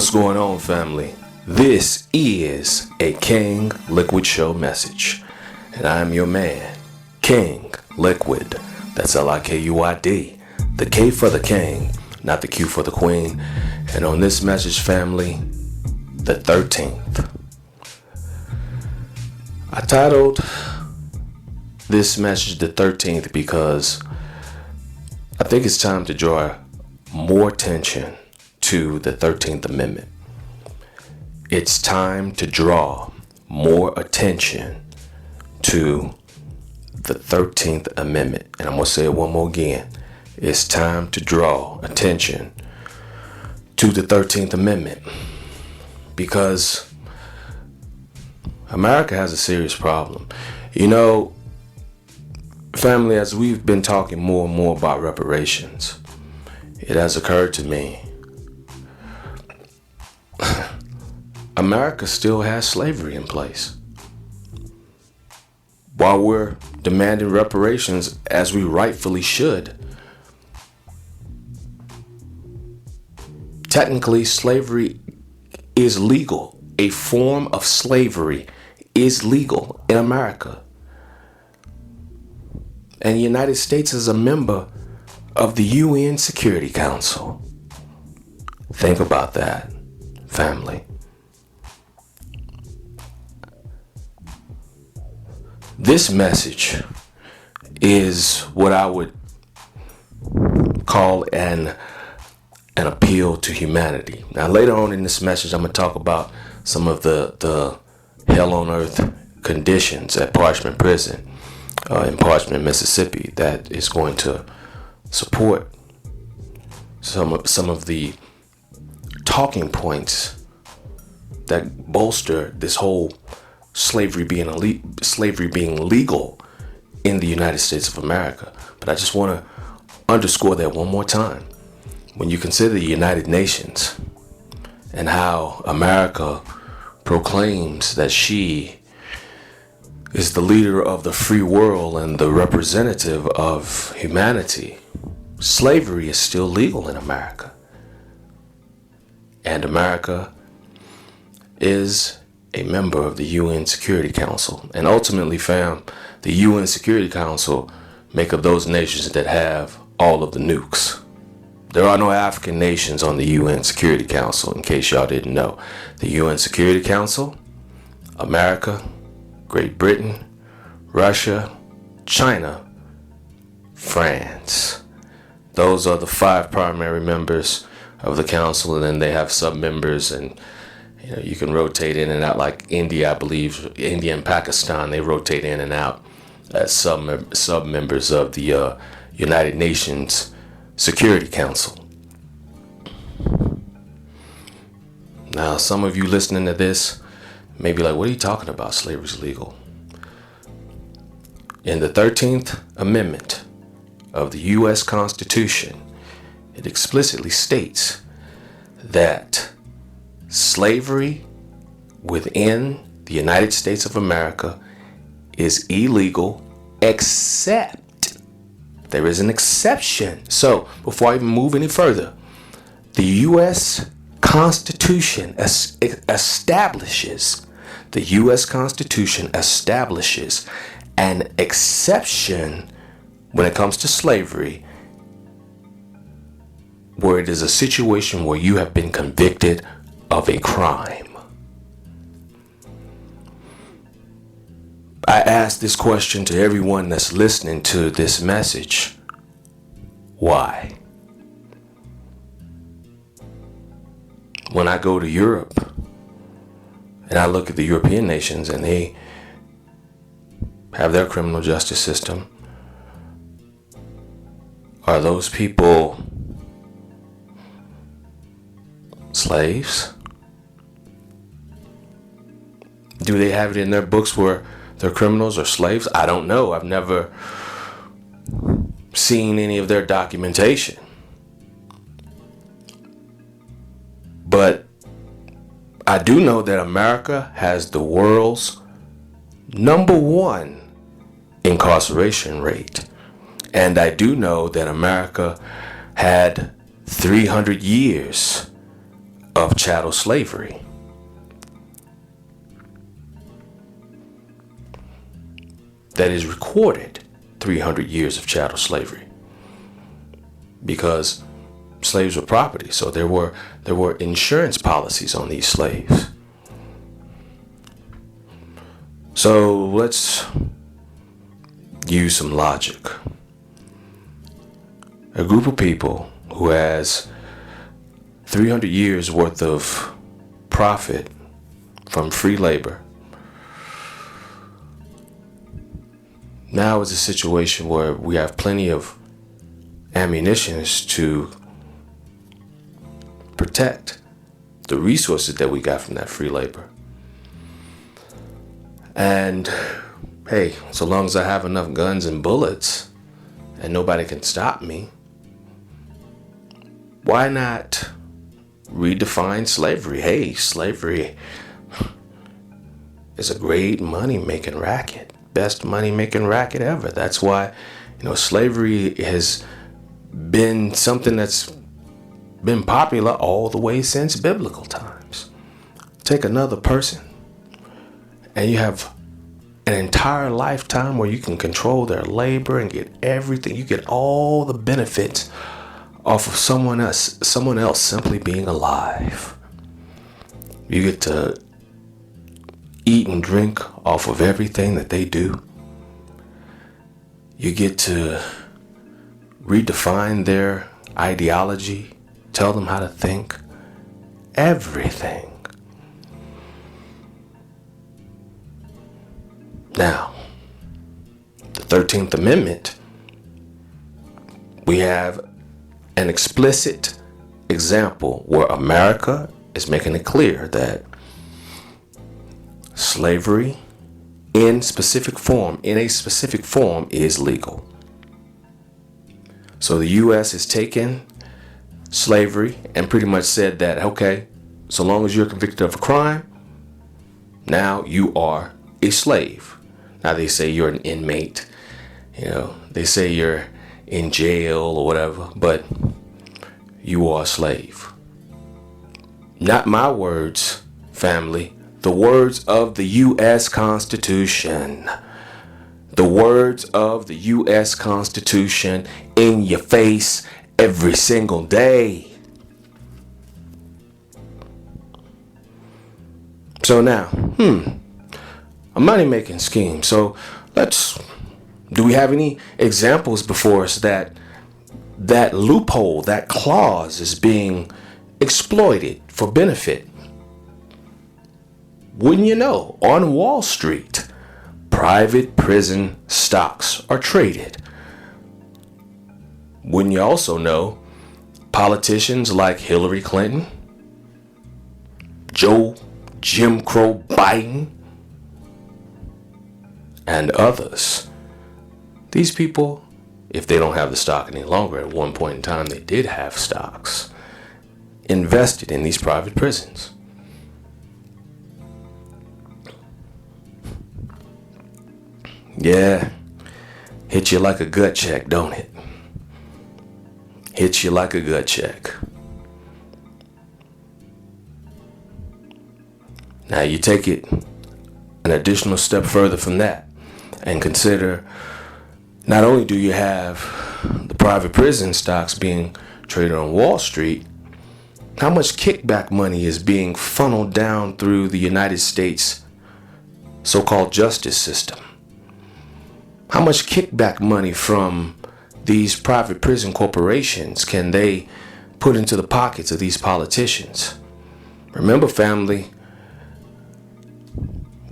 What's going on, family? This is a King LiKuiD Show message, and I'm your man, King LiKuiD. That's LiKuid. The K for the King, not the Q for the Queen. And on this message, family, the 13th. I titled this message the 13th because I think it's time to draw more attention to the 13th Amendment. It's time to draw more attention to the 13th Amendment. And I'm going to say it one more again. It's time to draw attention to the 13th Amendment because America has a serious problem. You know, family, as we've been talking more and more about reparations, it has occurred to me America still has slavery in place. While we're demanding reparations, as we rightfully should, technically slavery is legal. A form of slavery is legal in America. And the United States is a member of the UN Security Council. Think about that, family. This message is what I would call an appeal to humanity. Now, later on in this message, I'm going to talk about some of the hell on earth conditions at Parchment Prison in Parchment, Mississippi, that is going to support some of the talking points that bolster this whole slavery being legal in the United States of America. But I just want to underscore that one more time. When you consider the United Nations and how America proclaims that she is the leader of the free world and the representative of humanity, slavery is still legal in America. And America is a member of the UN Security Council. And ultimately, the UN Security Council make up those nations that have all of the nukes. There are no African nations on the UN Security Council, in case y'all didn't know. The UN Security Council, America, Great Britain, Russia, China, France. Those are the 5 primary members of the council, and then they have sub-members, and you can rotate in and out, like India, I believe. India and Pakistan, they rotate in and out as sub-members of the United Nations Security Council. Now, some of you listening to this may be like, what are you talking about? Slavery's legal. In the 13th Amendment of the U.S. Constitution, it explicitly states that slavery within the United States of America is illegal, except there is an exception. So, before I even move any further, the U.S. Constitution establishes an exception when it comes to slavery, where it is a situation where you have been convicted of a crime. I ask this question to everyone that's listening to this message. Why? When I go to Europe and I look at the European nations and they have their criminal justice system, are those people slaves? Do they have it in their books where they're criminals or slaves? I don't know. I've never seen any of their documentation. But I do know that America has the world's #1 incarceration rate. And I do know that America had 300 years of chattel slavery. That is recorded 300 years of chattel slavery, because slaves were property, so there were insurance policies on these slaves. So let's use some logic. A group of people who has 300 years worth of profit from free labor now is a situation where we have plenty of ammunition to protect the resources that we got from that free labor. And hey, so long as I have enough guns and bullets and nobody can stop me, why not redefine slavery? Hey, slavery is a great money-making racket. Best money-making racket ever. That's why, slavery has been something that's been popular all the way since biblical times. Take another person and you have an entire lifetime where you can control their labor and get everything. You get all the benefits off of someone else simply being alive. You get to eat and drink off of everything that they do. You get to redefine their ideology, tell them how to think, everything. Now, the 13th Amendment, we have an explicit example where America is making it clear that slavery in a specific form is legal. So the U.S. has taken slavery and pretty much said that, okay, so long as you're convicted of a crime, now you are a slave. Now they say you're an inmate, they say you're in jail or whatever, but you are a slave. Not my words, family. The words of the U.S. Constitution. The words of the U.S. Constitution in your face every single day. So now, a money-making scheme. So do we have any examples before us that loophole, that clause is being exploited for benefit? Wouldn't you know, on Wall Street, private prison stocks are traded. Wouldn't you also know, politicians like Hillary Clinton, Joe Jim Crow Biden, and others, these people, if they don't have the stock any longer, at one point in time they did have stocks invested in these private prisons. Yeah, hits you like a gut check, don't it? Hits you like a gut check. Now you take it an additional step further from that and consider, not only do you have the private prison stocks being traded on Wall Street, how much kickback money is being funneled down through the United States so-called justice system? How much kickback money from these private prison corporations can they put into the pockets of these politicians? Remember, family,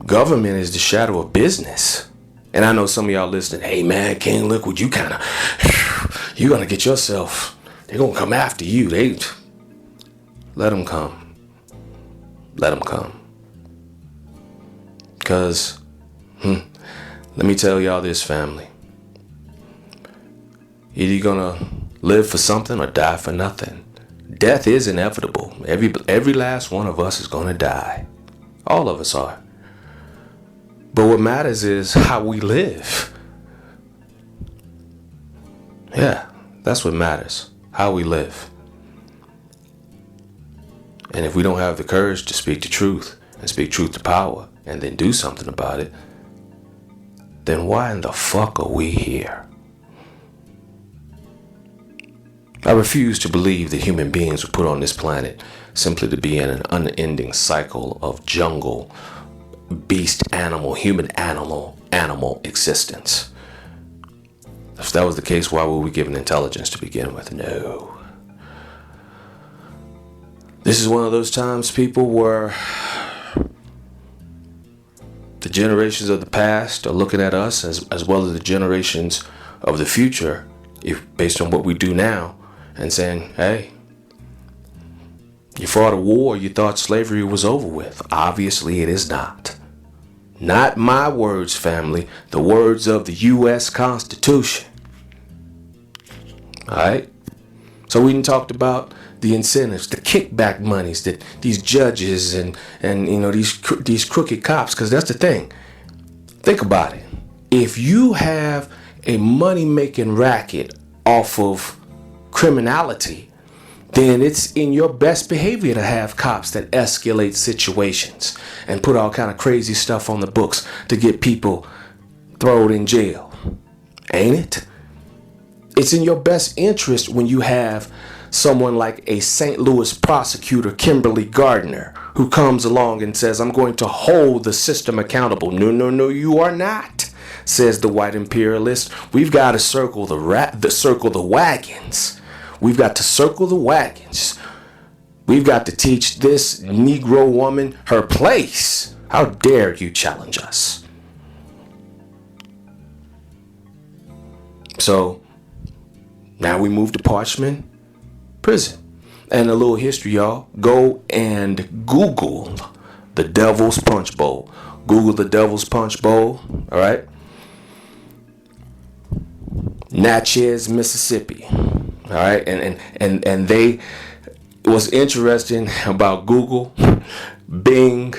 government is the shadow of business. And I know some of y'all listening, hey man, King LiKuiD, you're going to get yourself, they're going to come after you. Let them come. Let them come. Because, let me tell y'all this, family. Either you're going to live for something or die for nothing. Death is inevitable. Every last one of us is going to die. All of us are. But what matters is how we live. Yeah, that's what matters. How we live. And if we don't have the courage to speak the truth and speak truth to power and then do something about it, then why in the fuck are we here? I refuse to believe that human beings were put on this planet simply to be in an unending cycle of jungle, beast, animal, human, animal existence. If that was the case, why were we given intelligence to begin with? No. This is one of those times, people, where the generations of the past are looking at us as well as the generations of the future, if based on what we do now, and saying, hey, you fought a war, you thought slavery was over with. Obviously it is not. Not my words, family, the words of the U.S. Constitution. All right? So we talked about the incentives, the kickback monies that these judges and these crooked cops, because that's the thing. Think about it. If you have a money-making racket off of criminality, then it's in your best behavior to have cops that escalate situations and put all kind of crazy stuff on the books to get people thrown in jail. Ain't it? It's in your best interest when you have someone like a St. Louis prosecutor, Kimberly Gardner, who comes along and says, I'm going to hold the system accountable. No, you are not, says the white imperialist. We've got to circle the wagons. We've got to circle the wagons. We've got to teach this Negro woman her place. How dare you challenge us? So now we move to Parchman Prison. And a little history, y'all. Go and Google the Devil's Punch Bowl. Google the Devil's Punch Bowl. All right. Natchez, Mississippi. All right. And they, what's interesting about Google, Bing,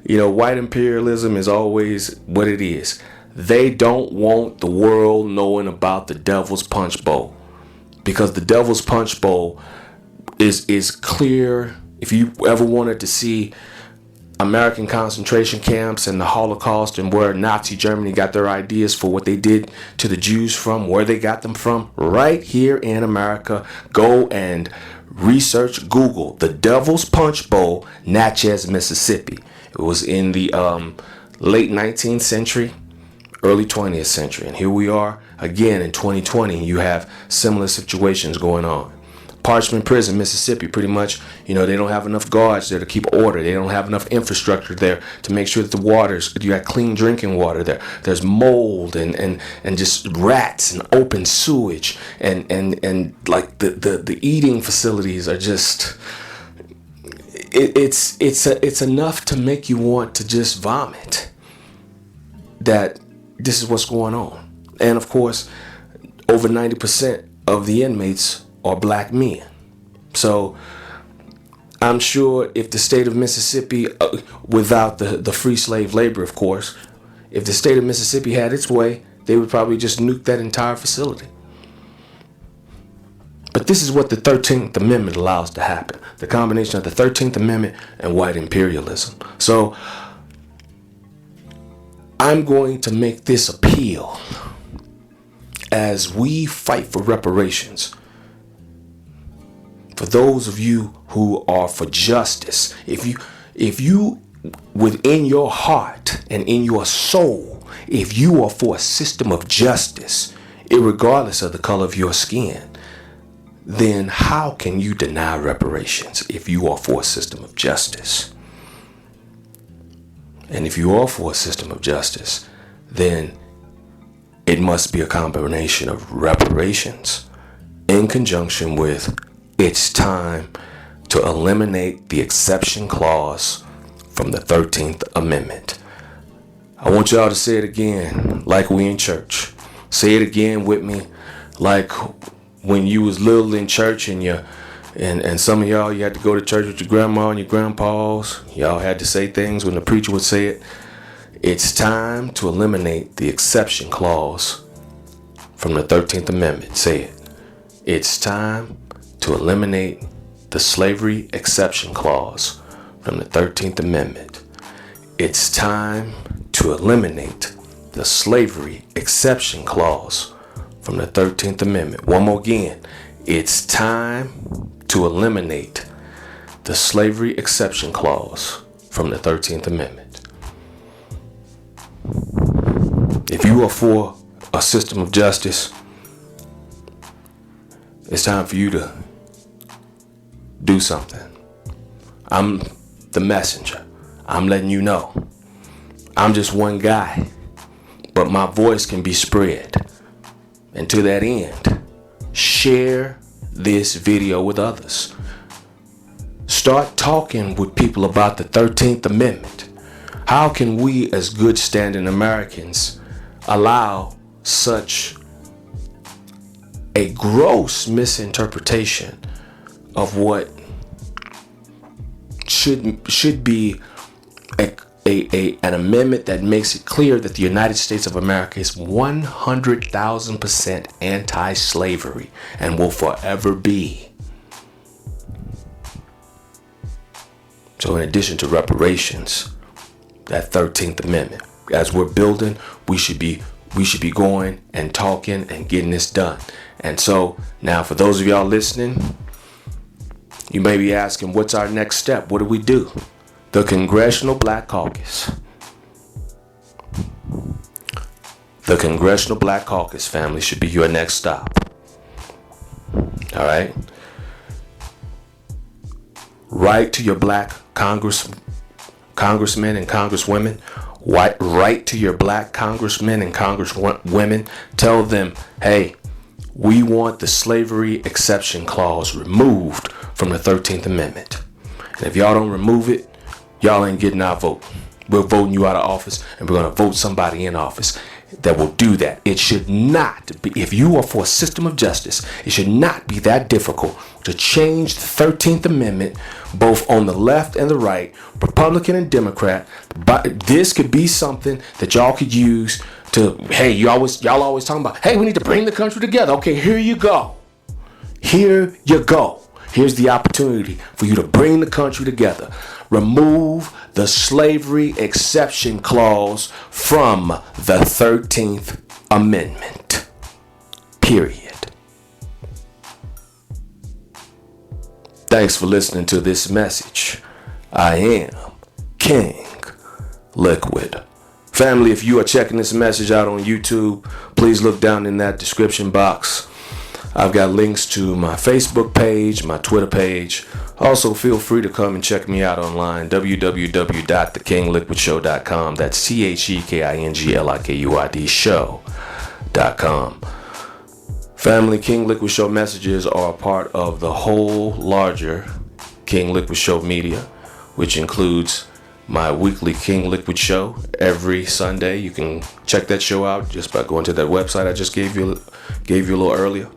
white imperialism is always what it is. They don't want the world knowing about the Devil's Punch Bowl, because the Devil's Punch Bowl is clear. If you ever wanted to see American concentration camps and the Holocaust and where Nazi Germany got their ideas for what they did to the Jews from, where they got them from, right here in America, go and research, Google the Devil's Punch Bowl, Natchez, Mississippi. It was in the late 19th century, early 20th century. And here we are again in 2020. You have similar situations going on. Parchman Prison, Mississippi, pretty much, they don't have enough guards there to keep order. They don't have enough infrastructure there to make sure that the waters, you got clean drinking water there. There's mold and just rats and open sewage and like the eating facilities are just, it's enough to make you want to just vomit. That this is what's going on. And of course, over 90% of the inmates are black men. So I'm sure if the state of Mississippi, without the free slave labor, of course, if the state of Mississippi had its way, they would probably just nuke that entire facility. But this is what the 13th Amendment allows to happen. The combination of the 13th Amendment and white imperialism. So I'm going to make this appeal as we fight for reparations. For those of you who are for justice, if you within your heart and in your soul, if you are for a system of justice, irregardless of the color of your skin, then how can you deny reparations if you are for a system of justice? And if you are for a system of justice, then it must be a combination of reparations in conjunction with it's time to eliminate the exception clause from the 13th Amendment. I want y'all to say it again like we in church. Say it again with me like when you was little in church and some of y'all, you had to go to church with your grandma and your grandpas. Y'all had to say things when the preacher would say it. It's time to eliminate the exception clause from the 13th Amendment. Say it. It's time to eliminate the slavery exception clause from the 13th Amendment. It's time to eliminate the slavery exception clause from the 13th Amendment. One more again. It's time to eliminate the slavery exception clause from the 13th Amendment. If you are for a system of justice, it's time for you to do something. I'm the messenger. I'm letting you know. I'm just one guy, but my voice can be spread. And to that end, share this video with others. Start talking with people about the 13th Amendment. How can we, as good standing Americans, allow such a gross misinterpretation of what should be an amendment that makes it clear that the United States of America is 100,000% anti-slavery and will forever be. So in addition to reparations, that 13th Amendment, as we're building, we should be going and talking and getting this done. And so now for those of y'all listening, you may be asking, what's our next step? What do we do? The Congressional Black Caucus. The Congressional Black Caucus, family, should be your next stop. All right? Write to your black congressmen and congresswomen. Write to your black congressmen and congresswomen. Tell them, hey, we want the slavery exception clause removed from the 13th Amendment. And if y'all don't remove it, y'all ain't getting our vote. We're voting you out of office, and we're going to vote somebody in office that will do that. It should not be, if you are for a system of justice, it should not be that difficult to change the 13th Amendment, both on the left and the right, Republican and Democrat. But this could be something that y'all could use to, hey, y'all always talking about, hey, we need to bring the country together. Okay, here you go. Here you go. Here's the opportunity for you to bring the country together. Remove the slavery exception clause from the 13th Amendment. Period. Thanks for listening to this message. I am King LiKuiD. Family, if you are checking this message out on YouTube, please look down in that description box. I've got links to my Facebook page, my Twitter page. Also, feel free to come and check me out online, www.thekingliquidshow.com. That's TheKingLiKuid show.com. Family, King LiKuiD Show messages are a part of the whole larger King LiKuiD Show media, which includes my weekly King LiKuiD Show every Sunday. You can check that show out just by going to that website I just gave you a little earlier.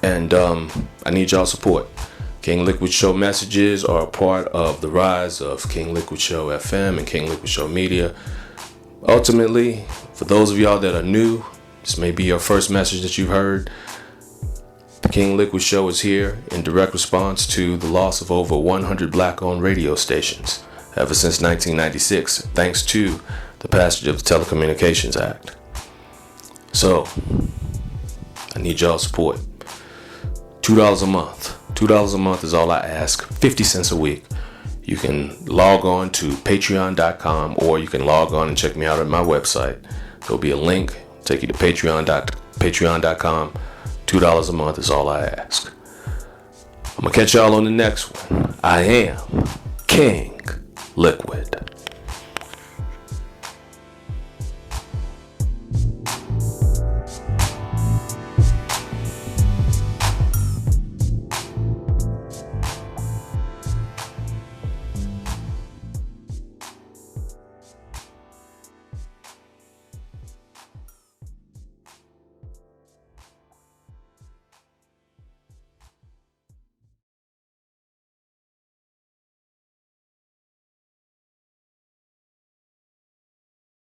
And I need y'all support. King LiKuiD Show messages are a part of the rise of King LiKuiD Show FM and King LiKuiD Show Media. Ultimately, for those of y'all that are new, this may be your first message that you've heard. The King LiKuiD Show is here in direct response to the loss of over 100 black-owned radio stations ever since 1996, thanks to the passage of the Telecommunications Act. So, I need y'all support. $2 a month. $2 a month is all I ask. 50 cents a week. You can log on to patreon.com, or you can log on and check me out at my website. There'll be a link. Take you to patreon.com. $2 a month is all I ask. I'm going to catch y'all on the next one. I am King LiKuiD.